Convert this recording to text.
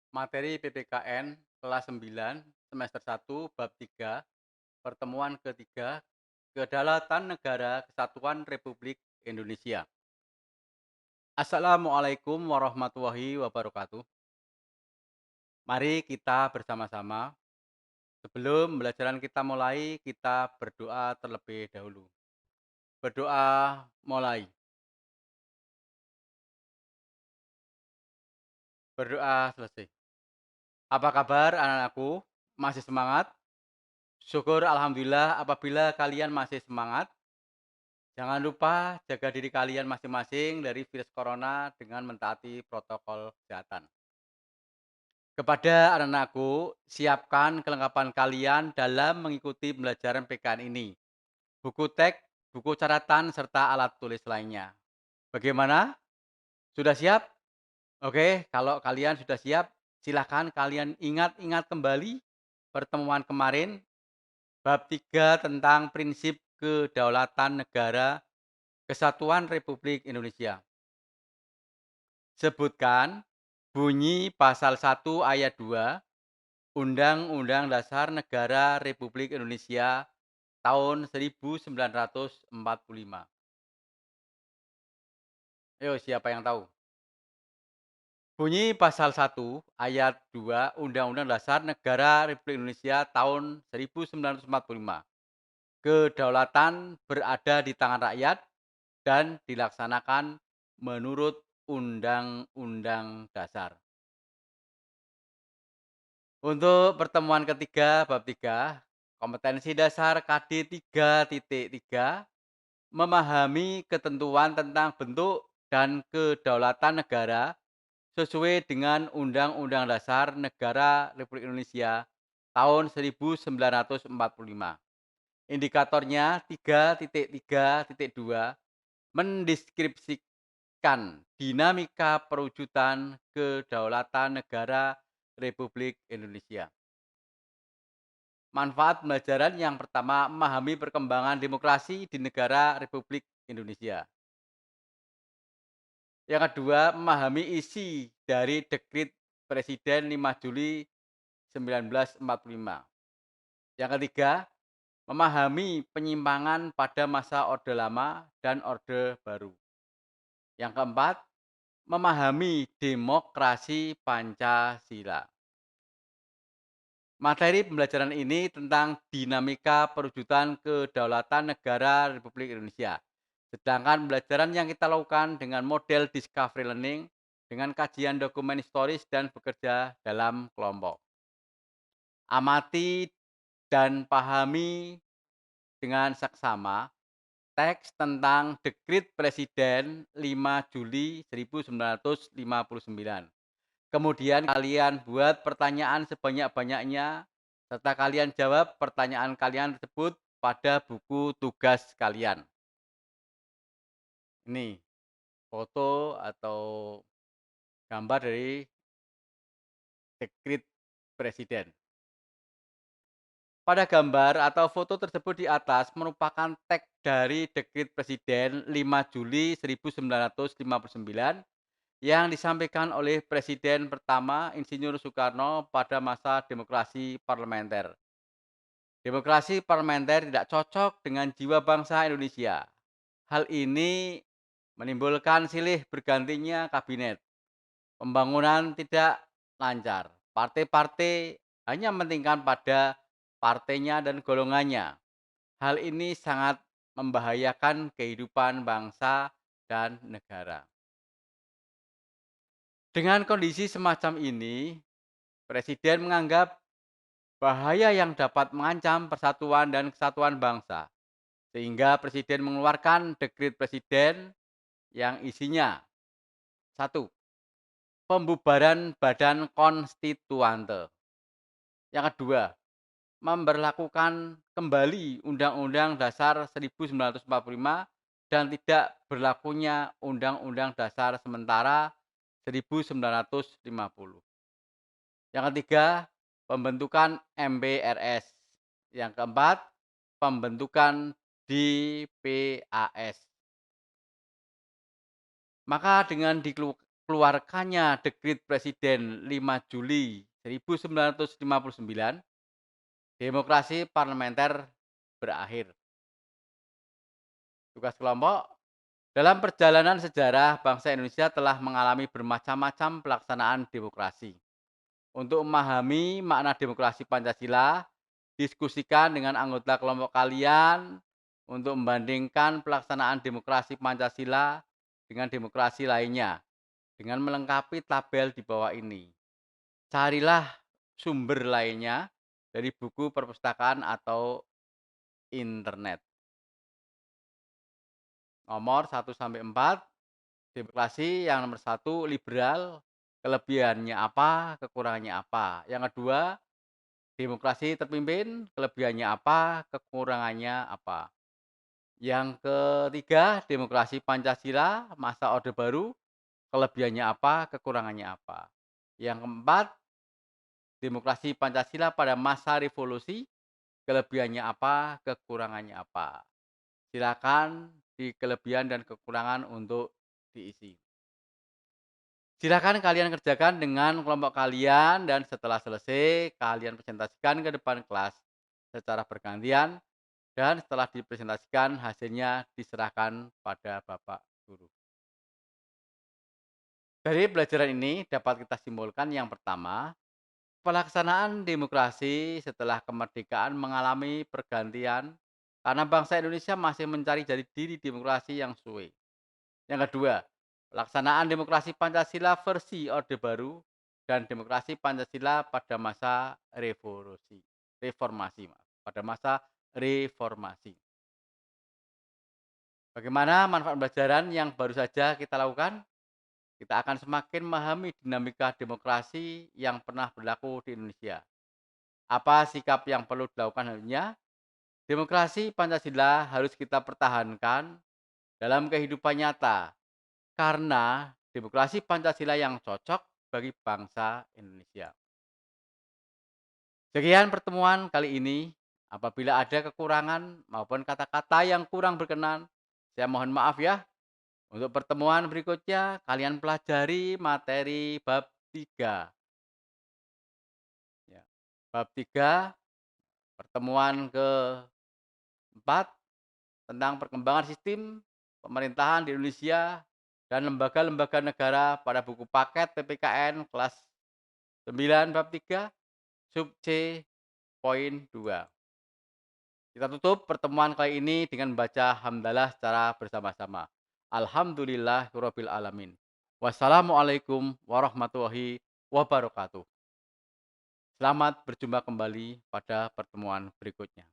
Materi PPKN kelas 9 semester 1 bab 3 pertemuan ketiga Kedaulatan Negara Kesatuan Republik Indonesia. Assalamualaikum warahmatullahi wabarakatuh. Mari kita bersama-sama sebelum pembelajaran kita mulai kita berdoa terlebih dahulu. Berdoa mulai. Berdoa selesai. Apa kabar anak-anakku? Masih semangat? Syukur alhamdulillah apabila kalian masih semangat. Jangan lupa jaga diri kalian masing-masing dari virus corona dengan mentaati protokol kesehatan. Kepada anak-anakku, siapkan kelengkapan kalian dalam mengikuti pembelajaran PKN ini. Buku teks, buku catatan, serta alat tulis lainnya. Bagaimana? Sudah siap? Oke, kalau kalian sudah siap, silakan kalian ingat-ingat kembali pertemuan kemarin, bab 3 tentang prinsip kedaulatan negara Kesatuan Republik Indonesia. Sebutkan bunyi pasal 1 ayat 2 Undang-Undang Dasar Negara Republik Indonesia tahun 1945. Ayo, siapa yang tahu? Bunyi pasal 1 ayat 2 Undang-Undang Dasar Negara Republik Indonesia tahun 1945. Kedaulatan berada di tangan rakyat dan dilaksanakan menurut Undang-Undang Dasar. Untuk pertemuan ketiga bab 3, kompetensi dasar KD 3.3, memahami ketentuan tentang bentuk dan kedaulatan negara sesuai dengan Undang-Undang Dasar Negara Republik Indonesia tahun 1945. Indikatornya 3.3.2 mendeskripsikan dinamika perwujudan kedaulatan negara Republik Indonesia. Manfaat pembelajaran yang pertama, memahami perkembangan demokrasi di negara Republik Indonesia. Yang kedua, memahami isi dari Dekrit Presiden 5 Juli 1945. Yang ketiga, memahami penyimpangan pada masa Orde Lama dan Orde Baru. Yang keempat, memahami demokrasi Pancasila. Materi pembelajaran ini tentang dinamika perwujudan kedaulatan negara Republik Indonesia. Sedangkan pembelajaran yang kita lakukan dengan model discovery learning dengan kajian dokumen historis dan bekerja dalam kelompok. Amati dan pahami dengan saksama teks tentang Dekrit Presiden 5 Juli 1959. Kemudian kalian buat pertanyaan sebanyak-banyaknya, serta kalian jawab pertanyaan kalian tersebut pada buku tugas kalian. Ini foto atau gambar dari Dekrit Presiden. Pada gambar atau foto tersebut di atas merupakan teks dari Dekrit Presiden 5 Juli 1959 yang disampaikan oleh Presiden pertama Insinyur Soekarno pada masa demokrasi parlementer. Demokrasi parlementer tidak cocok dengan jiwa bangsa Indonesia. Hal ini menimbulkan silih bergantinya kabinet. Pembangunan tidak lancar. Partai-partai hanya mementingkan pada partainya dan golongannya. Hal ini sangat membahayakan kehidupan bangsa dan negara. Dengan kondisi semacam ini, Presiden menganggap bahaya yang dapat mengancam persatuan dan kesatuan bangsa, sehingga Presiden mengeluarkan Dekrit Presiden yang isinya: 1. Pembubaran Badan Konstituante. Yang kedua, memberlakukan kembali Undang-Undang Dasar 1945 dan tidak berlakunya Undang-Undang Dasar sementara 1950. Yang ketiga, pembentukan MBRS. Yang keempat, pembentukan DPAS. Maka dengan keluarkannya Dekrit Presiden 5 Juli 1959, demokrasi parlementer berakhir. Tugas kelompok, dalam perjalanan sejarah bangsa Indonesia telah mengalami bermacam-macam pelaksanaan demokrasi. Untuk memahami makna demokrasi Pancasila, diskusikan dengan anggota kelompok kalian untuk membandingkan pelaksanaan demokrasi Pancasila dengan demokrasi lainnya dengan melengkapi tabel di bawah ini. Carilah sumber lainnya dari buku perpustakaan atau internet. Nomor 1 sampai 4, demokrasi yang nomor 1 liberal, kelebihannya apa, kekurangannya apa. Yang kedua, demokrasi terpimpin, kelebihannya apa, kekurangannya apa. Yang ketiga, demokrasi Pancasila, masa Orde Baru, kelebihannya apa, kekurangannya apa. Yang keempat, demokrasi Pancasila pada masa revolusi, kelebihannya apa, kekurangannya apa. Silakan di kelebihan dan kekurangan untuk diisi. Silakan kalian kerjakan dengan kelompok kalian dan setelah selesai kalian presentasikan ke depan kelas secara bergantian dan setelah dipresentasikan hasilnya diserahkan pada Bapak Guru. Dari pelajaran ini dapat kita simpulkan yang pertama, pelaksanaan demokrasi setelah kemerdekaan mengalami pergantian karena bangsa Indonesia masih mencari jati diri demokrasi yang sesuai. Yang kedua, pelaksanaan demokrasi Pancasila versi Orde Baru dan demokrasi Pancasila pada masa pada masa reformasi. Bagaimana manfaat pembelajaran yang baru saja kita lakukan? Kita akan semakin memahami dinamika demokrasi yang pernah berlaku di Indonesia. Apa sikap yang perlu dilakukan selanjutnya? Demokrasi Pancasila harus kita pertahankan dalam kehidupan nyata karena demokrasi Pancasila yang cocok bagi bangsa Indonesia. Sekian pertemuan kali ini. Apabila ada kekurangan maupun kata-kata yang kurang berkenan, saya mohon maaf ya. Untuk pertemuan berikutnya, kalian pelajari materi bab 3. Ya. Bab 3, pertemuan keempat tentang perkembangan sistem pemerintahan di Indonesia dan lembaga-lembaga negara pada buku paket PPKN kelas 9 bab 3, sub C, poin 2. Kita tutup pertemuan kali ini dengan membaca hamdalah secara bersama-sama. Alhamdulillahirabbil alamin. Wassalamualaikum warahmatullahi wabarakatuh. Selamat berjumpa kembali pada pertemuan berikutnya.